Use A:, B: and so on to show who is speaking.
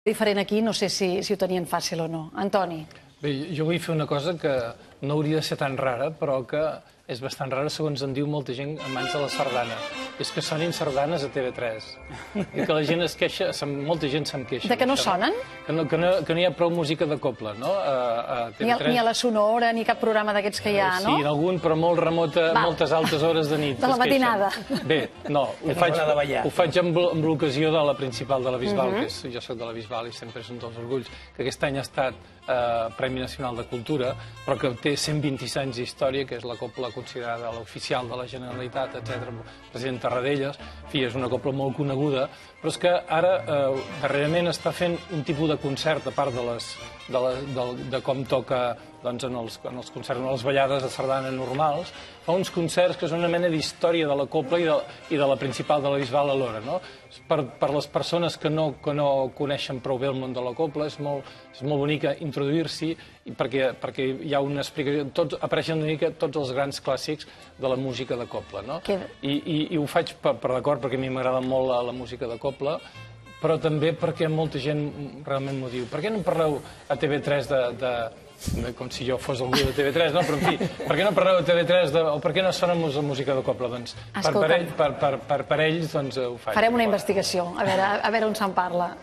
A: Diferent aquí, no sé si ho tenien fàcil o no. Antoni.
B: Bé, jo vull fer una cosa que no hauria de ser tan rara, però que és bastant rara, segons em diu molta gent, a mans de la sardana. És que sonin sardanes a TV3. I que la gent es queixa, molta gent se'm queixa.
A: De que no sonen?
B: Que no hi ha prou música de coble, no? A TV3.
A: Ni a la Sonora, ni cap programa d'aquests que hi ha, no?
B: Sí, en algun, però molt remota, moltes altes hores de nit.
A: De la matinada.
B: Bé, no, ho faig amb l'ocasió de la principal de la Bisbal, que jo soc de la Bisbal i sempre és un dels orgulls, que aquest any ha estat Premi Nacional de Cultura, però que té 126 anys d'història, que és la copla considerada l'oficial de la Generalitat, etc. President Tarradellas, en fi, és una copla molt coneguda, però és que ara, darrerament, està fent un tipus de concert, a part de com toca en els concerts, en les ballades de sardana normals, fa uns concerts que és una mena d'història de la copla i de la principal de la Bisbal alhora, no? Per les persones que no coneixen prou bé el món de la copla, és molt bonic introduir-s'hi, perquè hi ha una explicació, apareixen una mica tots els grans clàssics de la música de copla, no? I ho faig per d'acord, perquè a mi m'agrada molt la música de copla, però també perquè molta gent realment m'ho diu. Per què no parleu a TV3 com si jo fos algú de TV3, no? Però en fi, per què no parleu a TV3 o per què no sona la música de copla? Doncs per ells, doncs ho faig.
A: Farem una investigació, a veure on se'n parla.